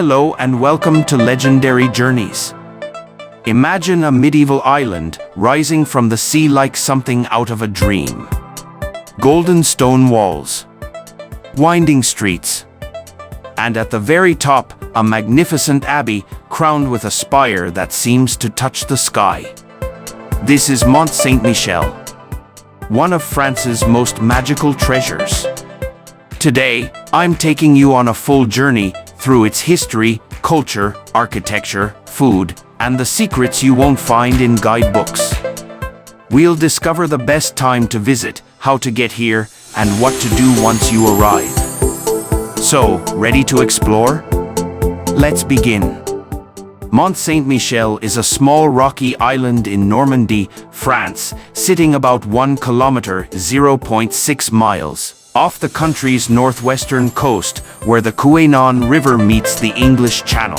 Hello and welcome to Legendary Journeys. Imagine a medieval island rising from the sea like something out of a dream. Golden stone walls, winding streets, and at the very top, a magnificent abbey crowned with a spire that seems to touch the sky. This is Mont Saint-Michel, one of France's most magical treasures. Today, I'm taking you on a full journey through its history, culture, architecture, food, and the secrets you won't find in guidebooks. We'll discover the best time to visit, how to get here, and what to do once you arrive. So, ready to explore? Let's begin. Mont Saint-Michel is a small rocky island in Normandy, France, sitting about 1 kilometer (0.6 miles) off the country's northwestern coast, where the Couesnon River meets the English Channel.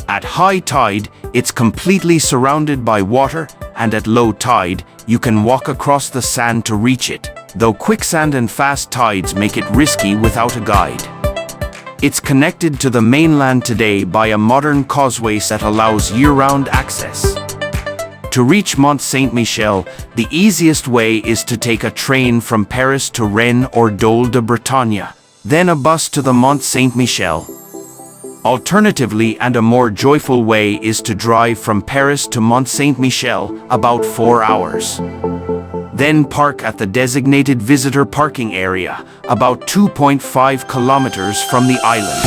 At high tide, it's completely surrounded by water, and at low tide, you can walk across the sand to reach it, though quicksand and fast tides make it risky without a guide. It's connected to the mainland today by a modern causeway that allows year-round access. To reach Mont Saint-Michel, the easiest way is to take a train from Paris to Rennes or Dole de Bretagne, then a bus to the Mont Saint-Michel. Alternatively, and a more joyful way, is to drive from Paris to Mont Saint-Michel, about 4 hours. Then park at the designated visitor parking area, about 2.5 kilometers from the island.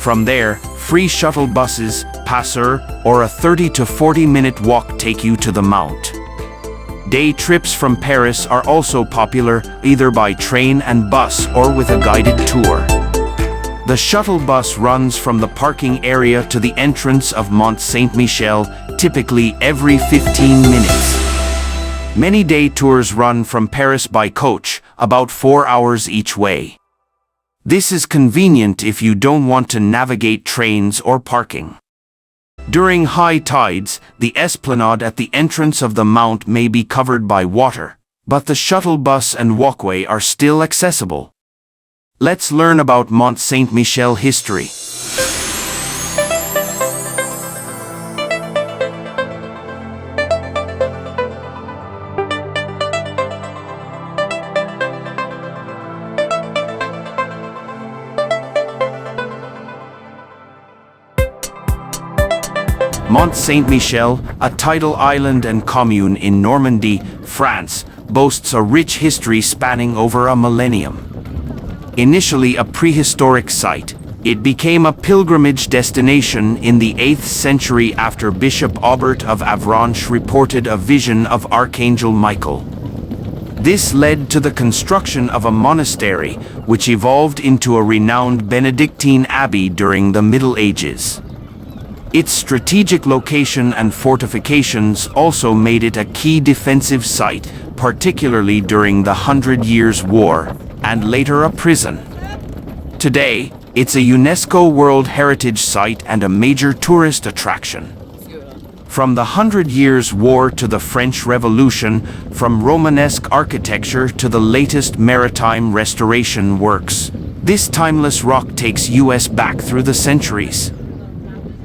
From there, free shuttle buses, passer, or a 30 to 40-minute walk take you to the mount. Day trips from Paris are also popular, either by train and bus or with a guided tour. The shuttle bus runs from the parking area to the entrance of Mont Saint-Michel, typically every 15 minutes. Many day tours run from Paris by coach, about 4 hours each way. This is convenient if you don't want to navigate trains or parking. During high tides, the esplanade at the entrance of the mount may be covered by water, but the shuttle bus and walkway are still accessible. Let's learn about Mont Saint-Michel history. Mont Saint-Michel, a tidal island and commune in Normandy, France, boasts a rich history spanning over a millennium. Initially a prehistoric site, it became a pilgrimage destination in the 8th century after Bishop Aubert of Avranches reported a vision of Archangel Michael. This led to the construction of a monastery, which evolved into a renowned Benedictine abbey during the Middle Ages. Its strategic location and fortifications also made it a key defensive site, particularly during the 100 Years' War, and later a prison. Today, it's a UNESCO World Heritage Site and a major tourist attraction. From the 100 Years' War to the French Revolution, from Romanesque architecture to the latest maritime restoration works, this timeless rock takes us back through the centuries.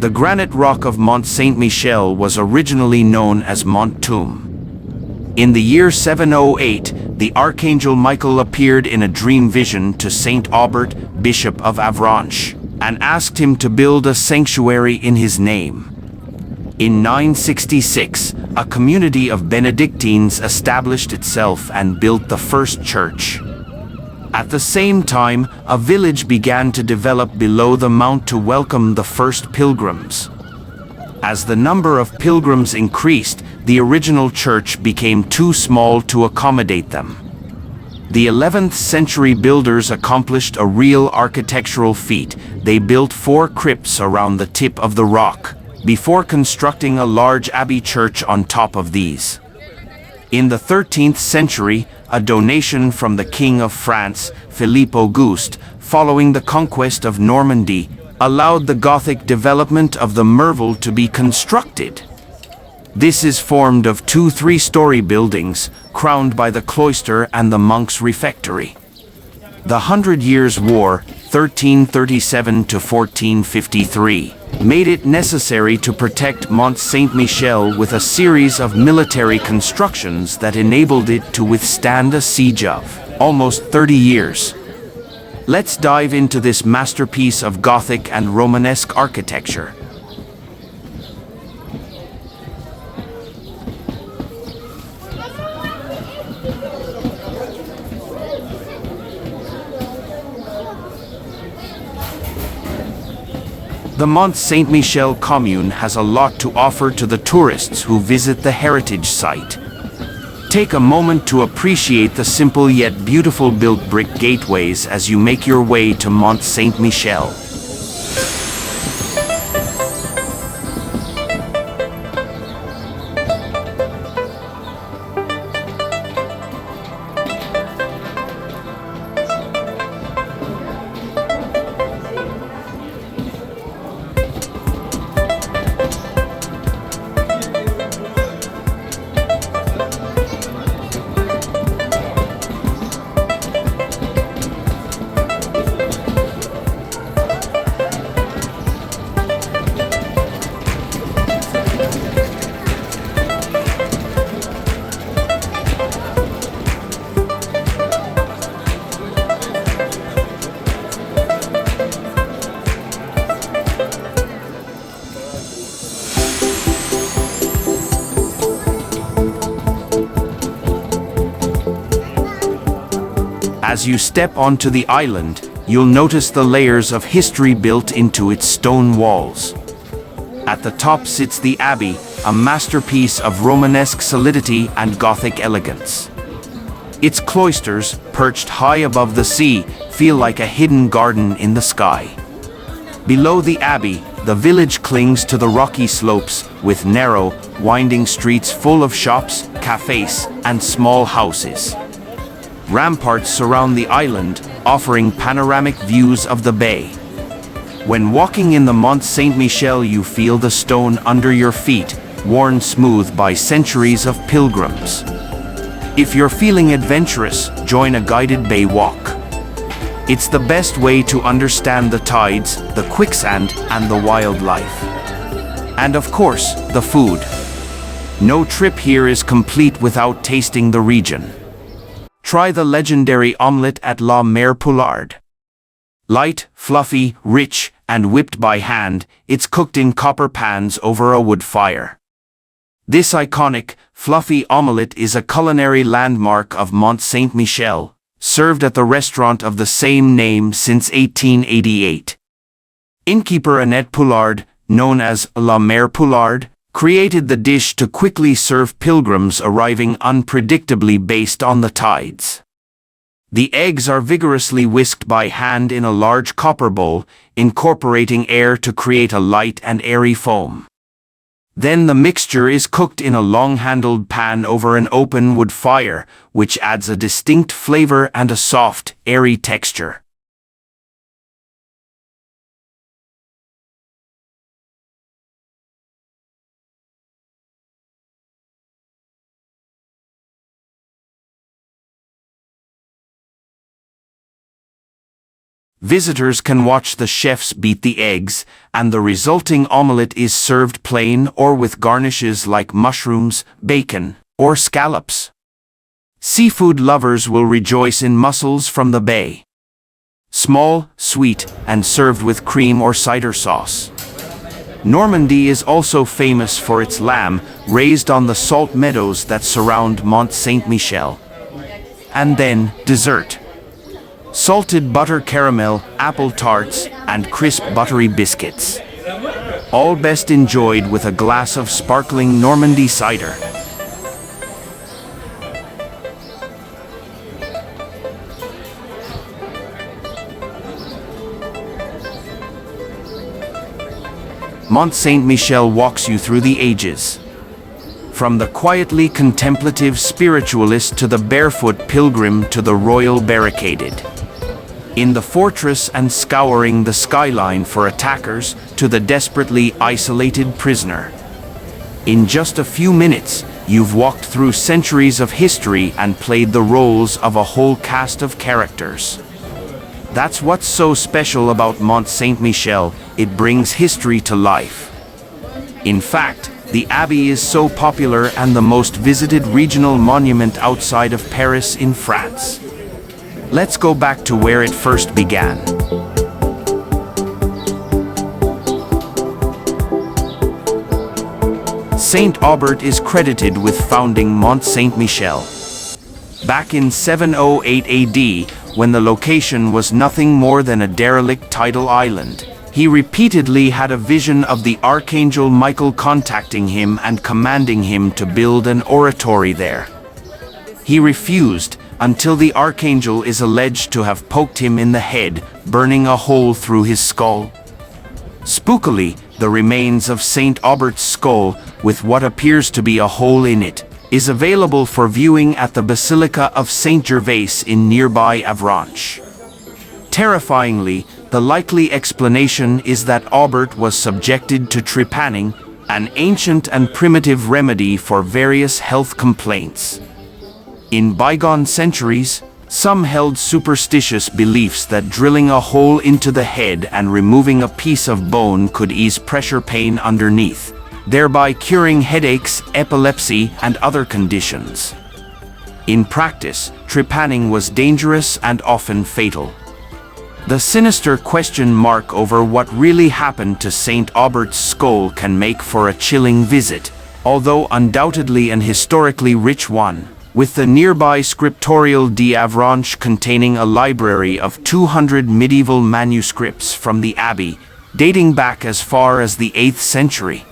The granite rock of Mont Saint-Michel was originally known as Mont Tomb. In the year 708, the Archangel Michael appeared in a dream vision to Saint Aubert, Bishop of Avranches, and asked him to build a sanctuary in his name. In 966, a community of Benedictines established itself and built the first church. At the same time, a village began to develop below the mount to welcome the first pilgrims. As the number of pilgrims increased, the original church became too small to accommodate them. The 11th century builders accomplished a real architectural feat. They built 4 crypts around the tip of the rock, before constructing a large abbey church on top of these. In the 13th century, a donation from the King of France, Philippe Auguste, following the conquest of Normandy, allowed the Gothic development of the Mervel to be constructed. This is formed of 2 3-story buildings, crowned by the cloister and the monks' refectory. The 100 Years' War, 1337 to 1453, made it necessary to protect Mont Saint-Michel with a series of military constructions that enabled it to withstand a siege of almost 30 years. Let's dive into this masterpiece of Gothic and Romanesque architecture. The Mont Saint-Michel commune has a lot to offer to the tourists who visit the heritage site. Take a moment to appreciate the simple yet beautiful built brick gateways as you make your way to Mont Saint-Michel. As you step onto the island, you'll notice the layers of history built into its stone walls. At the top sits the abbey, a masterpiece of Romanesque solidity and Gothic elegance. Its cloisters, perched high above the sea, feel like a hidden garden in the sky. Below the abbey, the village clings to the rocky slopes, with narrow, winding streets full of shops, cafes, and small houses. Ramparts surround the island, offering panoramic views of the bay. When walking in the Mont Saint-Michel, you feel the stone under your feet, worn smooth by centuries of pilgrims. If you're feeling adventurous, join a guided bay walk. It's the best way to understand the tides, the quicksand, and the wildlife. And of course, the food. No trip here is complete without tasting the region. Try the legendary omelette at La Mère Poulard. Light, fluffy, rich, and whipped by hand, it's cooked in copper pans over a wood fire. This iconic, fluffy omelette is a culinary landmark of Mont Saint-Michel, served at the restaurant of the same name since 1888. Innkeeper Annette Poulard, known as La Mère Poulard, created the dish to quickly serve pilgrims arriving unpredictably based on the tides. The eggs are vigorously whisked by hand in a large copper bowl, incorporating air to create a light and airy foam. Then the mixture is cooked in a long-handled pan over an open wood fire, which adds a distinct flavor and a soft, airy texture. Visitors can watch the chefs beat the eggs, and the resulting omelette is served plain or with garnishes like mushrooms, bacon, or scallops. Seafood lovers will rejoice in mussels from the bay. Small, sweet, and served with cream or cider sauce. Normandy is also famous for its lamb, raised on the salt meadows that surround Mont Saint-Michel. And then, dessert. Salted butter caramel, apple tarts, and crisp buttery biscuits. All best enjoyed with a glass of sparkling Normandy cider. Mont Saint-Michel walks you through the ages. From the quietly contemplative spiritualist to the barefoot pilgrim to the royal barricaded. In the fortress and scouring the skyline for attackers to the desperately isolated prisoner. In just a few minutes, you've walked through centuries of history and played the roles of a whole cast of characters. That's what's so special about Mont Saint-Michel, it brings history to life. In fact, the abbey is so popular and the most visited regional monument outside of Paris in France. Let's go back to where it first began. Saint Aubert is credited with founding Mont Saint-Michel. Back in 708 AD, when the location was nothing more than a derelict tidal island, he repeatedly had a vision of the Archangel Michael contacting him and commanding him to build an oratory there. He refused, until the Archangel is alleged to have poked him in the head, burning a hole through his skull. Spookily, the remains of Saint Aubert's skull, with what appears to be a hole in it, is available for viewing at the Basilica of Saint Gervais in nearby Avranches. Terrifyingly, the likely explanation is that Aubert was subjected to trepanning, an ancient and primitive remedy for various health complaints. In bygone centuries, some held superstitious beliefs that drilling a hole into the head and removing a piece of bone could ease pressure pain underneath, thereby curing headaches, epilepsy, and other conditions. In practice, trepanning was dangerous and often fatal. The sinister question mark over what really happened to Saint Aubert's skull can make for a chilling visit, although undoubtedly an historically rich one, with the nearby Scriptorial d'Avranches containing a library of 200 medieval manuscripts from the abbey, dating back as far as the 8th century.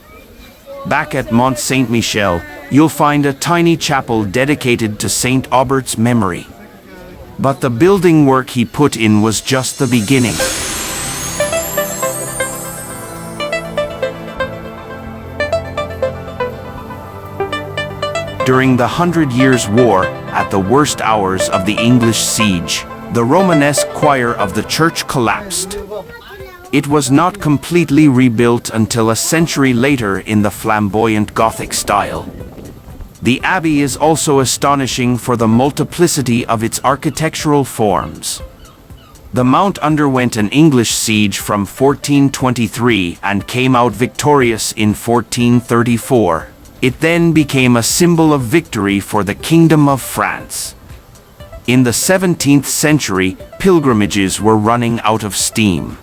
Back at Mont Saint-Michel, you'll find a tiny chapel dedicated to Saint Aubert's memory. But the building work he put in was just the beginning. During the 100 Years' War, at the worst hours of the English siege, the Romanesque choir of the church collapsed. It was not completely rebuilt until a century later in the flamboyant Gothic style. The abbey is also astonishing for the multiplicity of its architectural forms. The mount underwent an English siege from 1423 and came out victorious in 1434. It then became a symbol of victory for the Kingdom of France. In the 17th century, pilgrimages were running out of steam.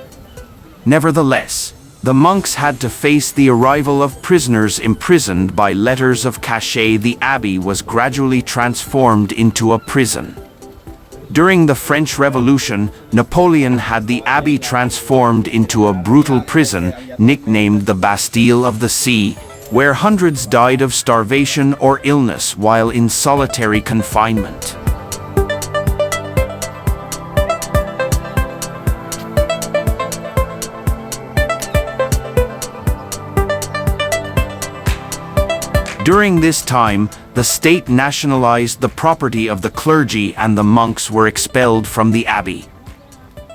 Nevertheless, the monks had to face the arrival of prisoners imprisoned by letters of cachet. The abbey was gradually transformed into a prison. During the French Revolution, Napoleon had the abbey transformed into a brutal prison, nicknamed the Bastille of the Sea, where hundreds died of starvation or illness while in solitary confinement. During this time, the state nationalized the property of the clergy and the monks were expelled from the abbey.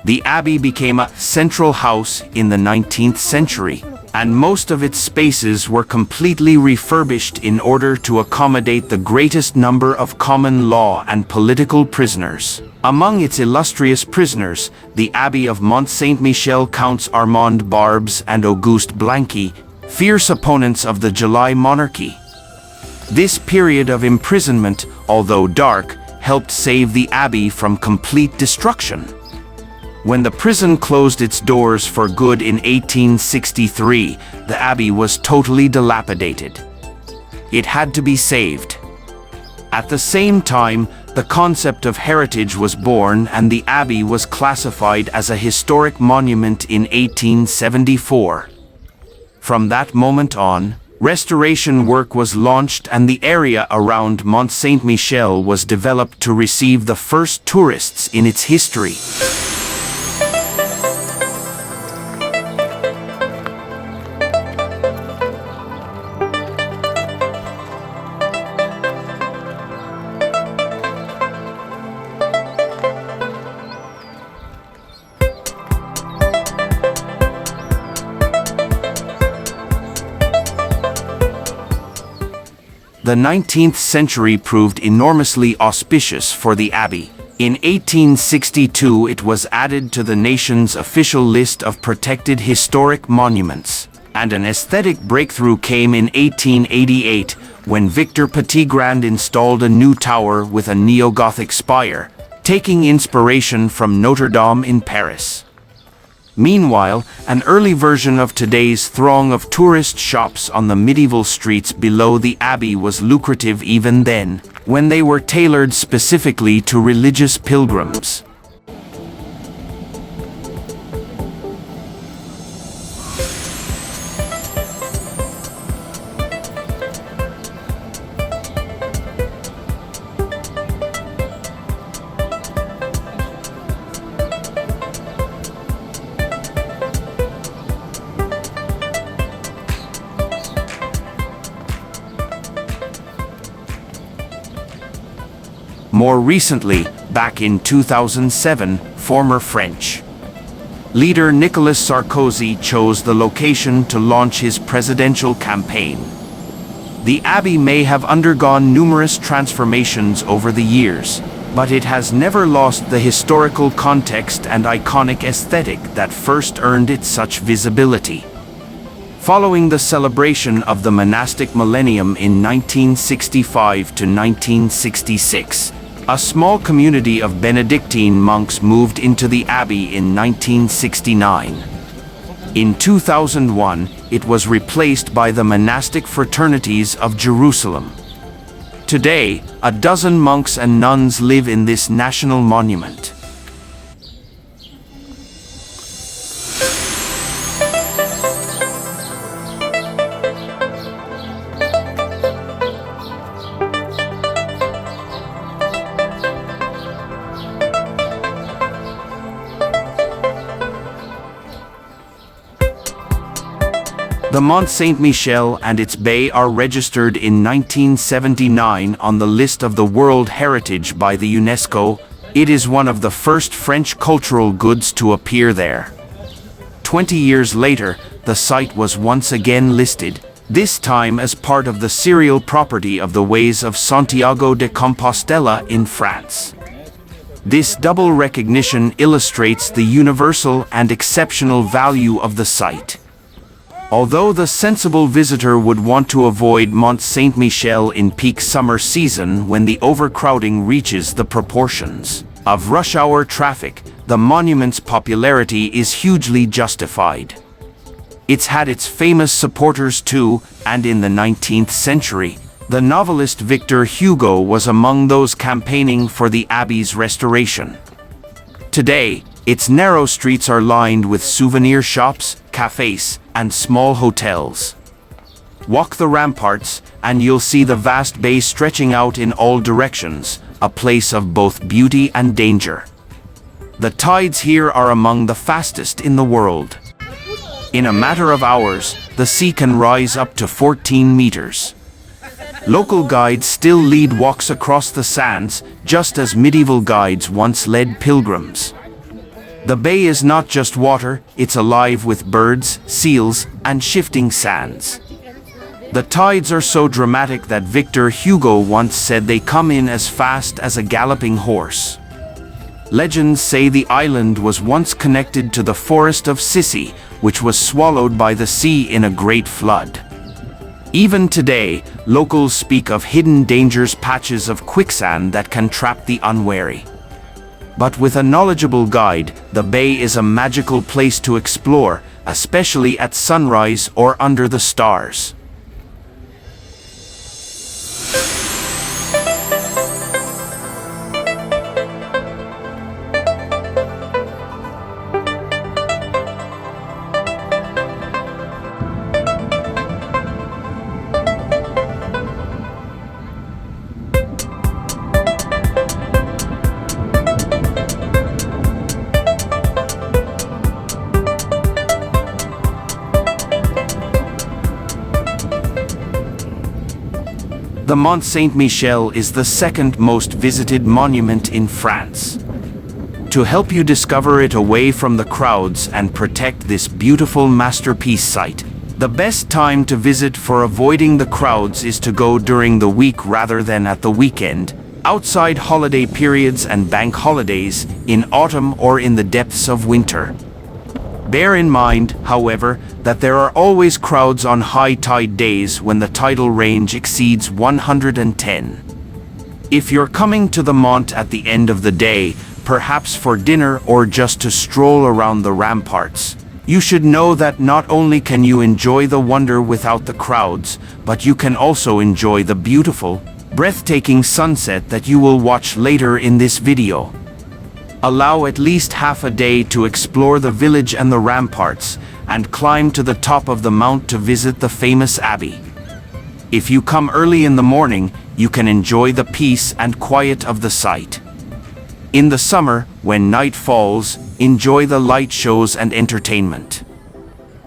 The abbey became a central house in the 19th century, and most of its spaces were completely refurbished in order to accommodate the greatest number of common law and political prisoners. Among its illustrious prisoners, the Abbey of Mont Saint-Michel counts Armand Barbes and Auguste Blanqui, fierce opponents of the July monarchy. This period of imprisonment, although dark, helped save the abbey from complete destruction. When the prison closed its doors for good in 1863, the abbey was totally dilapidated. It had to be saved. At the same time, the concept of heritage was born and the abbey was classified as a historic monument in 1874. From that moment on, restoration work was launched and the area around Mont Saint-Michel was developed to receive the first tourists in its history. The 19th century proved enormously auspicious for the abbey. In 1862, it was added to the nation's official list of protected historic monuments, and an aesthetic breakthrough came in 1888 when Victor Petitgrand installed a new tower with a neo-Gothic spire, taking inspiration from Notre Dame in Paris. Meanwhile, an early version of today's throng of tourist shops on the medieval streets below the abbey was lucrative even then, when they were tailored specifically to religious pilgrims. More recently, back in 2007, former French leader Nicolas Sarkozy chose the location to launch his presidential campaign. The abbey may have undergone numerous transformations over the years, but it has never lost the historical context and iconic aesthetic that first earned it such visibility. Following the celebration of the monastic millennium in 1965 to 1966, a small community of Benedictine monks moved into the abbey in 1969. In 2001, it was replaced by the monastic fraternities of Jerusalem. Today, a dozen monks and nuns live in this national monument. The Mont Saint-Michel and its bay are registered in 1979 on the list of the World Heritage by the UNESCO. It is one of the first French cultural goods to appear there. 20 years later, the site was once again listed, this time as part of the serial property of the Ways of Santiago de Compostela in France. This double recognition illustrates the universal and exceptional value of the site. Although the sensible visitor would want to avoid Mont Saint-Michel in peak summer season when the overcrowding reaches the proportions of rush hour traffic, the monument's popularity is hugely justified. It's had its famous supporters too, and in the 19th century, the novelist Victor Hugo was among those campaigning for the abbey's restoration. Today, its narrow streets are lined with souvenir shops, cafes, and small hotels. Walk the ramparts, and you'll see the vast bay stretching out in all directions, a place of both beauty and danger. The tides here are among the fastest in the world. In a matter of hours, the sea can rise up to 14 meters. Local guides still lead walks across the sands, just as medieval guides once led pilgrims. The bay is not just water, it's alive with birds, seals, and shifting sands. The tides are so dramatic that Victor Hugo once said they come in as fast as a galloping horse. Legends say the island was once connected to the forest of Sissi, which was swallowed by the sea in a great flood. Even today, locals speak of hidden dangers, patches of quicksand that can trap the unwary. But with a knowledgeable guide, the bay is a magical place to explore, especially at sunrise or under the stars. The Mont Saint-Michel is the second most visited monument in France. To help you discover it away from the crowds and protect this beautiful masterpiece site, the best time to visit for avoiding the crowds is to go during the week rather than at the weekend, outside holiday periods and bank holidays, in autumn or in the depths of winter. Bear in mind, however, that there are always crowds on high tide days when the tidal range exceeds 110. If you're coming to the Mont at the end of the day, perhaps for dinner or just to stroll around the ramparts, you should know that not only can you enjoy the wonder without the crowds, but you can also enjoy the beautiful, breathtaking sunset that you will watch later in this video. Allow at least half a day to explore the village and the ramparts, and climb to the top of the mount to visit the famous abbey. If you come early in the morning, you can enjoy the peace and quiet of the site. In the summer, when night falls, enjoy the light shows and entertainment.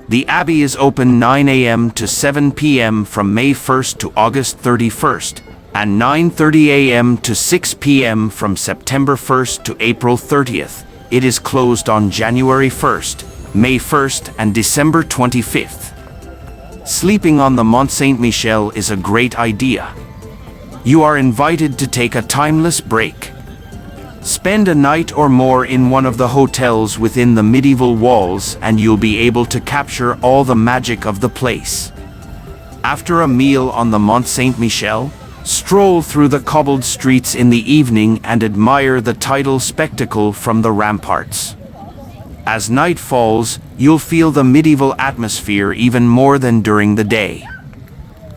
The abbey is open 9 a.m. to 7 p.m. from May 1st to August 31st, and 9:30 a.m. to 6 p.m. from September 1st to April 30th. It is closed on January 1st, May 1st, and December 25th. Sleeping on the Mont Saint-Michel is a great idea. You are invited to take a timeless break. Spend a night or more in one of the hotels within the medieval walls and you'll be able to capture all the magic of the place. After a meal on the Mont Saint-Michel, stroll through the cobbled streets in the evening and admire the tidal spectacle from the ramparts. As night falls, you'll feel the medieval atmosphere even more than during the day.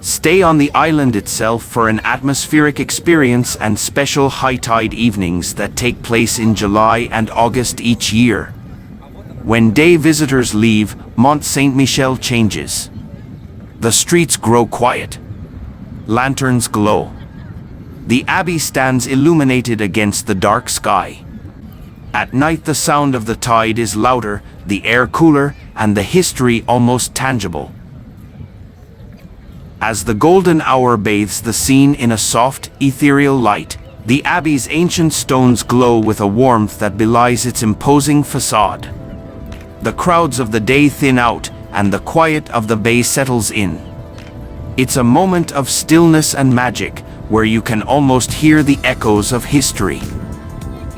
Stay on the island itself for an atmospheric experience and special high tide evenings that take place in July and August each year. When day visitors leave, Mont Saint-Michel changes. The streets grow quiet. Lanterns glow. The abbey stands illuminated against the dark sky. At night the sound of the tide is louder, the air cooler, and the history almost tangible. As the golden hour bathes the scene in a soft, ethereal light, the abbey's ancient stones glow with a warmth that belies its imposing facade. The crowds of the day thin out, and the quiet of the bay settles in. It's a moment of stillness and magic, where you can almost hear the echoes of history.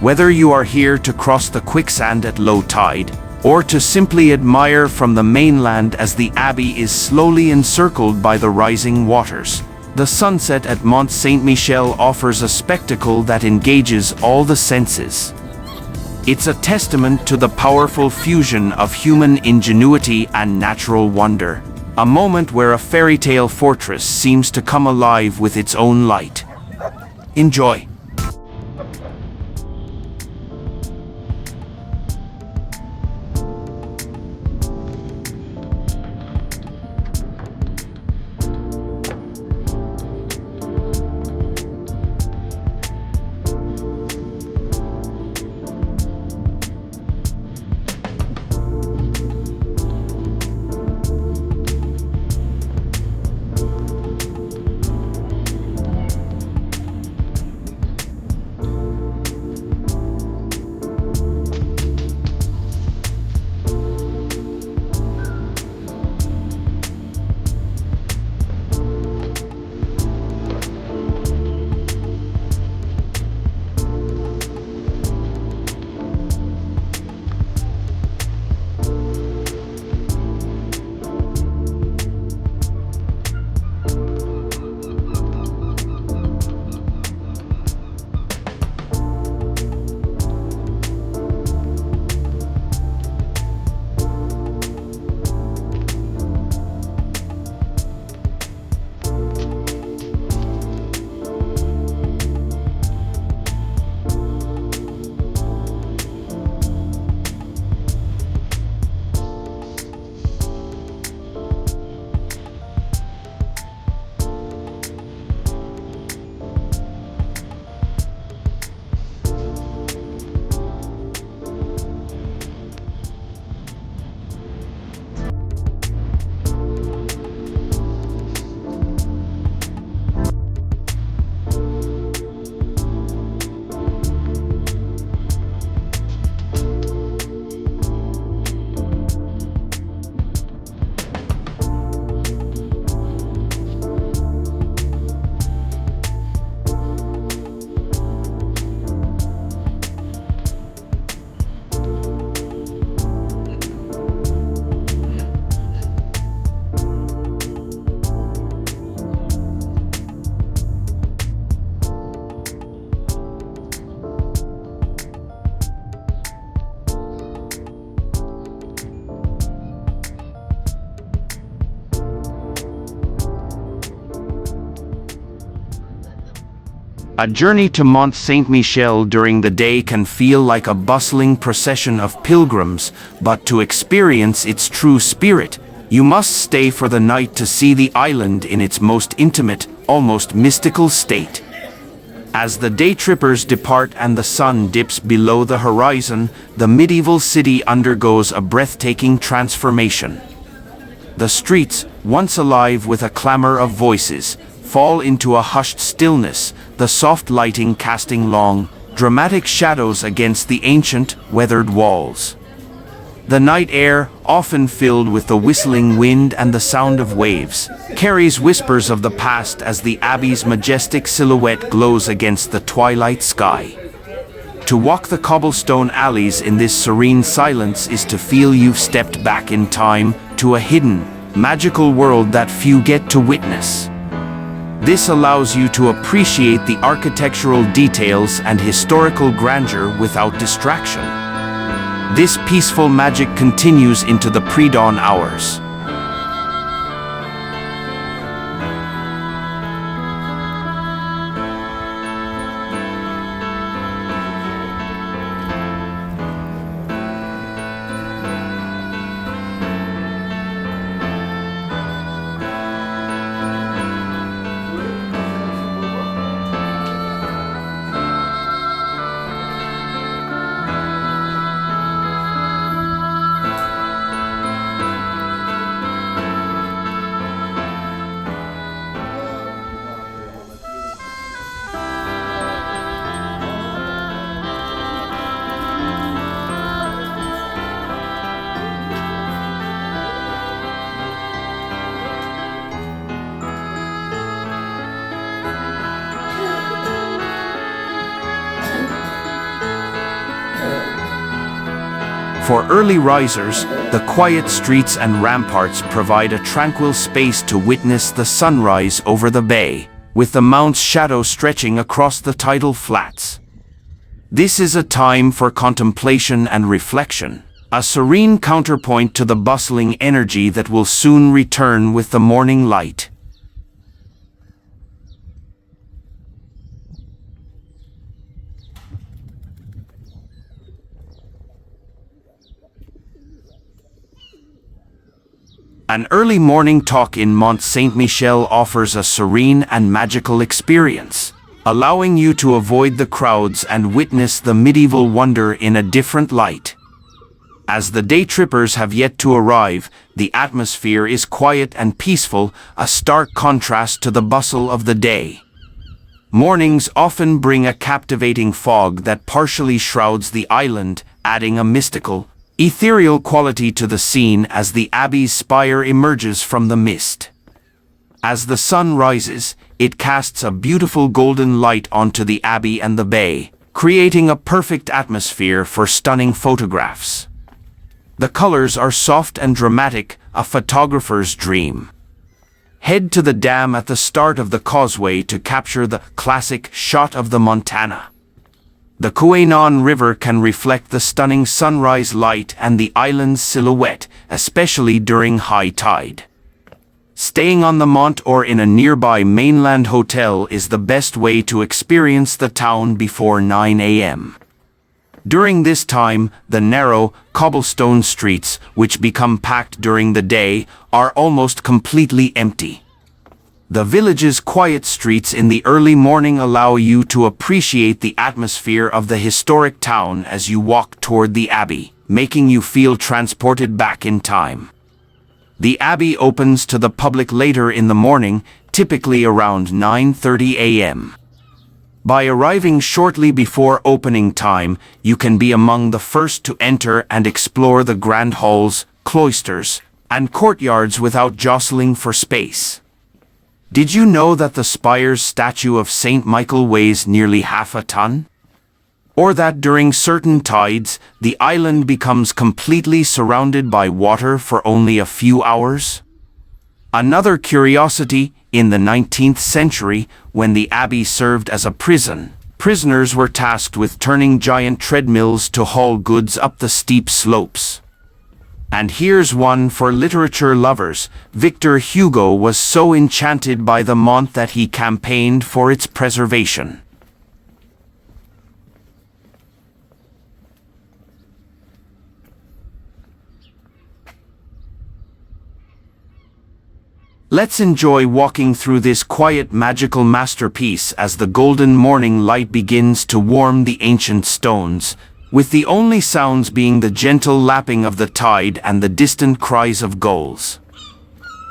Whether you are here to cross the quicksand at low tide, or to simply admire from the mainland as the abbey is slowly encircled by the rising waters, the sunset at Mont Saint-Michel offers a spectacle that engages all the senses. It's a testament to the powerful fusion of human ingenuity and natural wonder, a moment where a fairy tale fortress seems to come alive with its own light. Enjoy! A journey to Mont Saint-Michel during the day can feel like a bustling procession of pilgrims, but to experience its true spirit, you must stay for the night to see the island in its most intimate, almost mystical state. As the day trippers depart and the sun dips below the horizon, the medieval city undergoes a breathtaking transformation. The streets, once alive with a clamor of voices, fall into a hushed stillness, the soft lighting casting long, dramatic shadows against the ancient, weathered walls. The night air, often filled with the whistling wind and the sound of waves, carries whispers of the past as the abbey's majestic silhouette glows against the twilight sky. To walk the cobblestone alleys in this serene silence is to feel you've stepped back in time to a hidden, magical world that few get to witness. This allows you to appreciate the architectural details and historical grandeur without distraction. This peaceful magic continues into the pre-dawn hours. For early risers, the quiet streets and ramparts provide a tranquil space to witness the sunrise over the bay, with the Mount's shadow stretching across the tidal flats. This is a time for contemplation and reflection, a serene counterpoint to the bustling energy that will soon return with the morning light. An early morning talk in Mont Saint-Michel offers a serene and magical experience, allowing you to avoid the crowds and witness the medieval wonder in a different light. As the day trippers have yet to arrive, the atmosphere is quiet and peaceful, a stark contrast to the bustle of the day. Mornings often bring a captivating fog that partially shrouds the island, adding a mystical, ethereal quality to the scene as the abbey's spire emerges from the mist. As the sun rises, it casts a beautiful golden light onto the abbey and the bay, creating a perfect atmosphere for stunning photographs. The colors are soft and dramatic, a photographer's dream. Head to the dam at the start of the causeway to capture the classic shot of the Montana. The Kuenon River can reflect the stunning sunrise light and the island's silhouette, especially during high tide. Staying on the Mont or in a nearby mainland hotel is the best way to experience the town before 9 a.m. During this time, the narrow, cobblestone streets, which become packed during the day, are almost completely empty. The village's quiet streets in the early morning allow you to appreciate the atmosphere of the historic town as you walk toward the abbey, making you feel transported back in time. The abbey opens to the public later in the morning, typically around 9:30 a.m. By arriving shortly before opening time, you can be among the first to enter and explore the grand halls, cloisters, and courtyards without jostling for space. Did you know that the spire's statue of Saint Michael weighs nearly half a ton? Or that during certain tides, the island becomes completely surrounded by water for only a few hours? Another curiosity, in the 19th century, when the abbey served as a prison, prisoners were tasked with turning giant treadmills to haul goods up the steep slopes. And here's one for literature lovers. Victor Hugo was so enchanted by the Mont that he campaigned for its preservation. Let's enjoy walking through this quiet magical masterpiece as the golden morning light begins to warm the ancient stones, with the only sounds being the gentle lapping of the tide and the distant cries of gulls.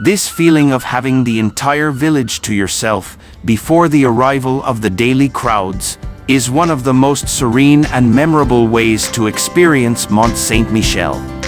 This feeling of having the entire village to yourself before the arrival of the daily crowds is one of the most serene and memorable ways to experience Mont Saint-Michel.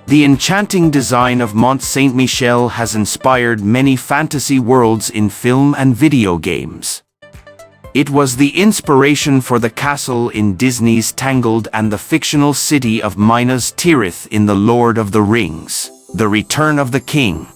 The enchanting design of Mont Saint-Michel has inspired many fantasy worlds in film and video games. It was the inspiration for the castle in Disney's Tangled and the fictional city of Minas Tirith in The Lord of the Rings: The Return of the King.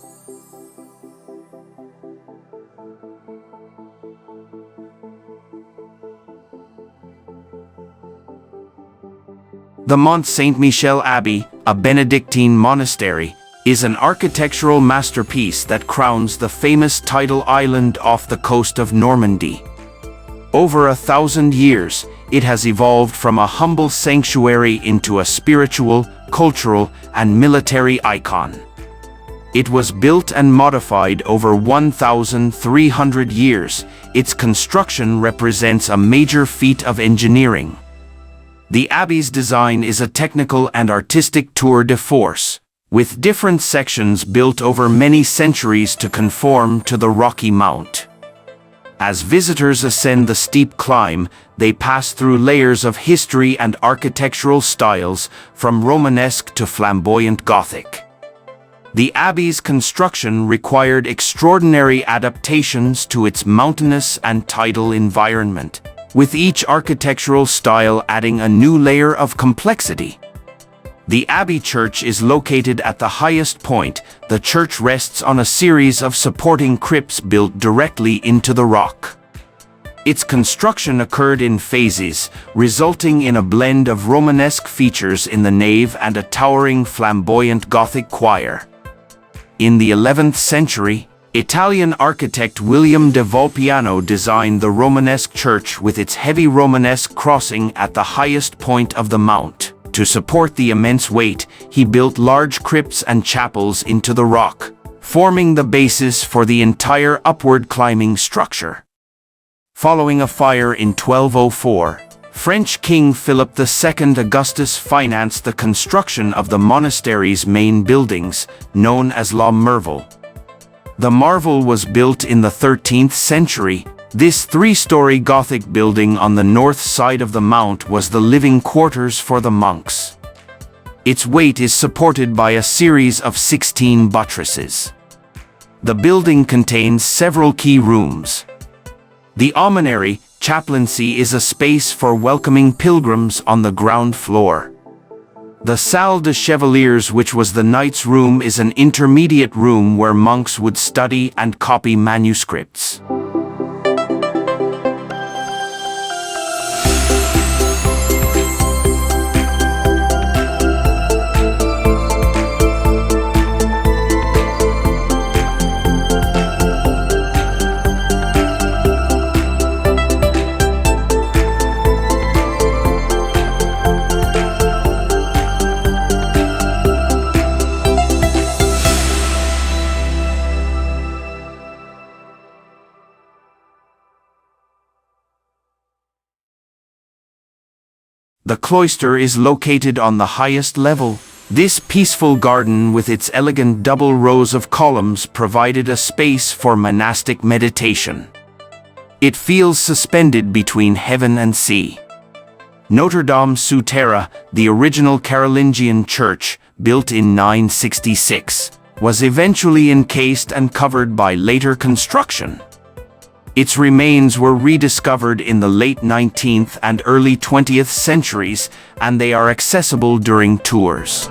The Mont Saint-Michel Abbey, a Benedictine monastery, is an architectural masterpiece that crowns the famous tidal island off the coast of Normandy. Over 1,000 years, it has evolved from a humble sanctuary into a spiritual, cultural, and military icon. It was built and modified over 1,300 years. Its construction represents a major feat of engineering. The Abbey's design is a technical and artistic tour de force, with different sections built over many centuries to conform to the rocky mount. As visitors ascend the steep climb, they pass through layers of history and architectural styles, from Romanesque to flamboyant Gothic. The Abbey's construction required extraordinary adaptations to its mountainous and tidal environment, with each architectural style adding a new layer of complexity. The Abbey Church is located at the highest point. The church rests on a series of supporting crypts built directly into the rock. Its construction occurred in phases, resulting in a blend of Romanesque features in the nave and a towering flamboyant Gothic choir. In the 11th century, Italian architect William de Volpiano designed the Romanesque church with its heavy Romanesque crossing at the highest point of the mount. To support the immense weight, he built large crypts and chapels into the rock, forming the basis for the entire upward climbing structure. Following a fire in 1204, French King Philip II Augustus financed the construction of the monastery's main buildings, known as La Merveille. The Marvel was built in the 13th century. This three-story Gothic building on the north side of the mount was the living quarters for the monks. Its weight is supported by a series of 16 buttresses. The building contains several key rooms. The aumônerie, chaplaincy, is a space for welcoming pilgrims on the ground floor. The Salle de Chevaliers, which was the knights' room, is an intermediate room where monks would study and copy manuscripts. The cloister is located on the highest level. This peaceful garden with its elegant double rows of columns provided a space for monastic meditation. It feels suspended between heaven and sea. Notre Dame sous Terre, the original Carolingian church, built in 966, was eventually encased and covered by later construction. Its remains were rediscovered in the late 19th and early 20th centuries, and they are accessible during tours.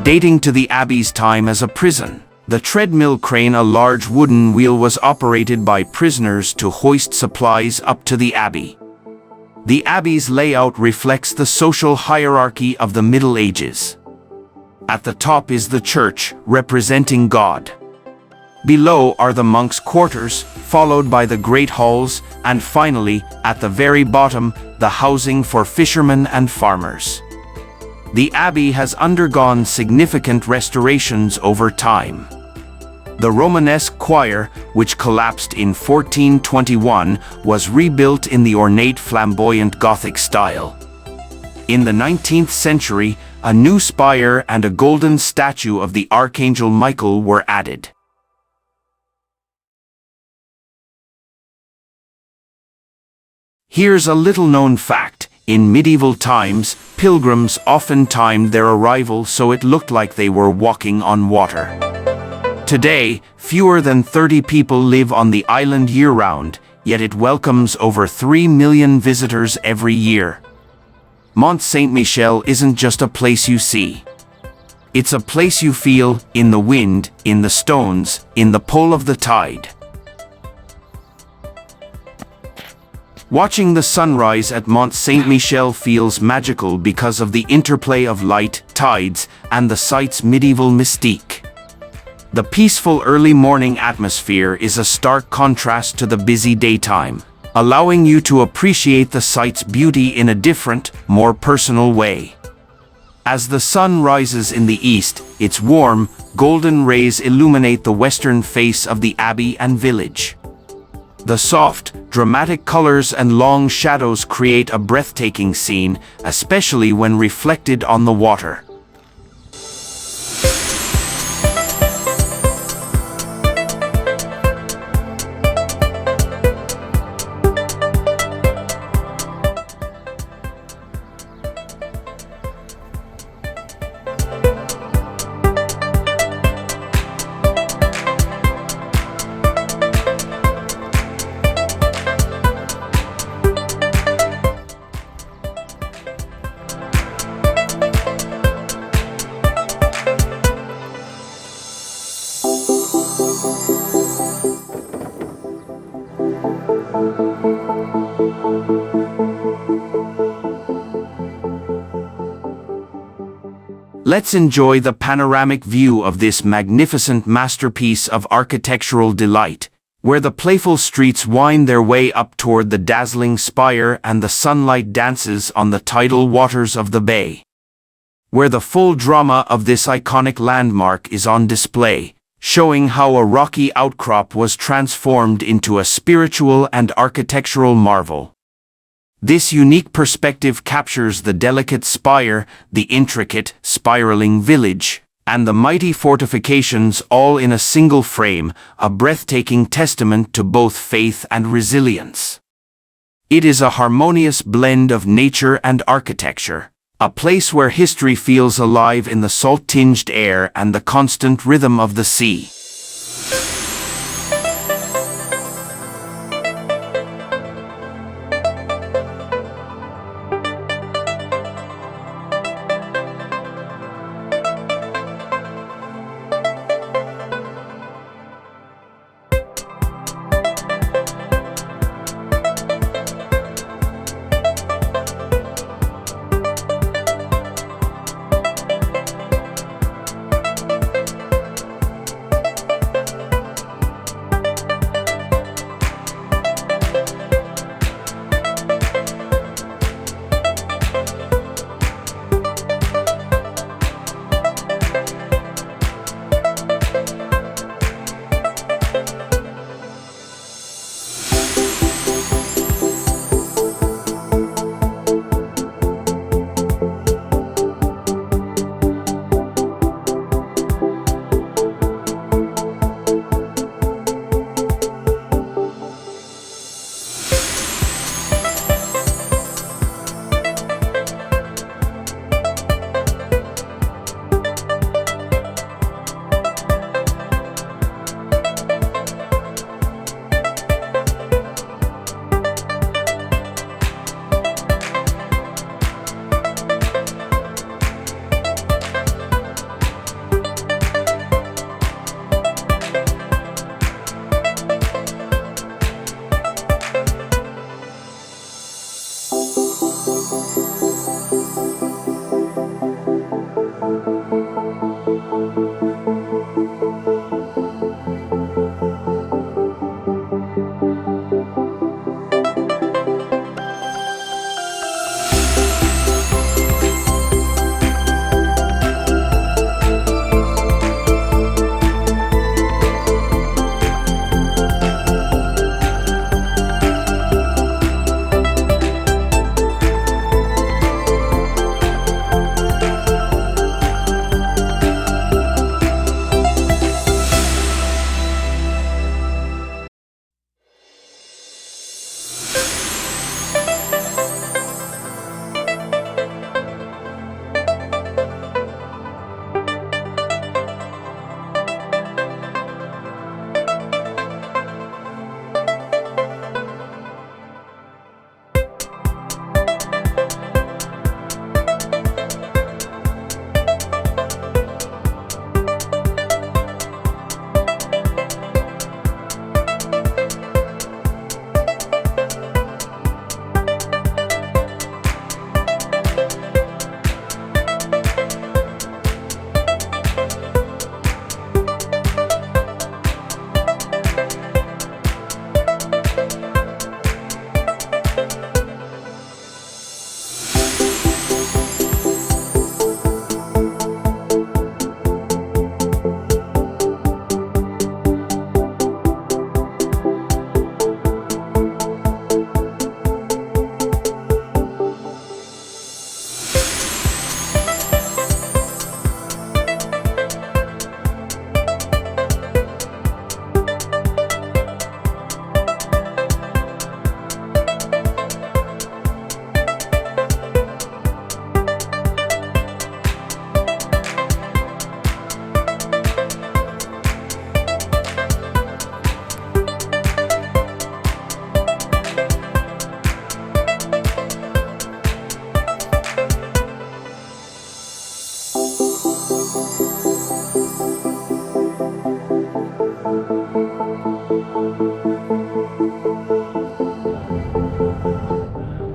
dating to the abbey's time as a prison. The treadmill crane, a large wooden wheel, was operated by prisoners to hoist supplies up to the abbey. The abbey's layout reflects the social hierarchy of the Middle Ages. At the top is the church, representing God. Below are the monks' quarters, followed by the great halls, and finally, at the very bottom, the housing for fishermen and farmers. The abbey has undergone significant restorations over time. The Romanesque choir, which collapsed in 1421, was rebuilt in the ornate flamboyant Gothic style. In the 19th century, a new spire and a golden statue of the Archangel Michael were added. Here's a little-known fact. In medieval times, pilgrims often timed their arrival so it looked like they were walking on water. Today, fewer than 30 people live on the island year-round, yet it welcomes over 3 million visitors every year. Mont Saint-Michel isn't just a place you see. It's a place you feel, in the wind, in the stones, in the pull of the tide. Watching the sunrise at Mont Saint-Michel feels magical because of the interplay of light, tides, and the site's medieval mystique. The peaceful early morning atmosphere is a stark contrast to the busy daytime, allowing you to appreciate the site's beauty in a different, more personal way. As the sun rises in the east, its warm, golden rays illuminate the western face of the abbey and village. The soft, dramatic colors and long shadows create a breathtaking scene, especially when reflected on the water. Let's enjoy the panoramic view of this magnificent masterpiece of architectural delight, where the playful streets wind their way up toward the dazzling spire and the sunlight dances on the tidal waters of the bay. Where the full drama of this iconic landmark is on display, showing how a rocky outcrop was transformed into a spiritual and architectural marvel. This unique perspective captures the delicate spire, the intricate, spiraling village, and the mighty fortifications all in a single frame, a breathtaking testament to both faith and resilience. It is a harmonious blend of nature and architecture, a place where history feels alive in the salt-tinged air and the constant rhythm of the sea.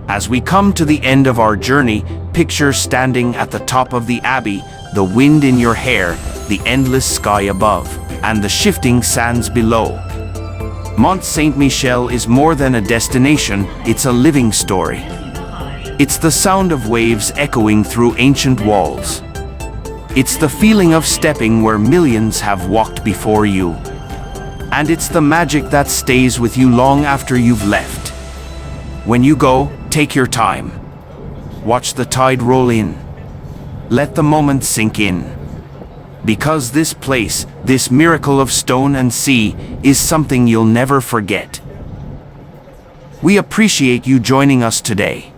As we come to the end of our journey, picture standing at the top of the abbey, the wind in your hair, the endless sky above, and the shifting sands below. Mont Saint-Michel is more than a destination, it's a living story. It's the sound of waves echoing through ancient walls. It's the feeling of stepping where millions have walked before you. And it's the magic that stays with you long after you've left. When you go, take your time. Watch the tide roll in. Let the moment sink in. Because this place, this miracle of stone and sea, is something you'll never forget. We appreciate you joining us today.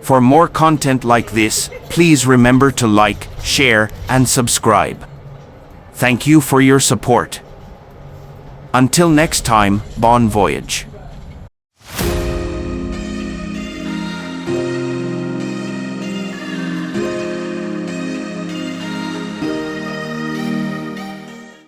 For more content like this, please remember to like, share, and subscribe. Thank you for your support. Until next time, bon voyage.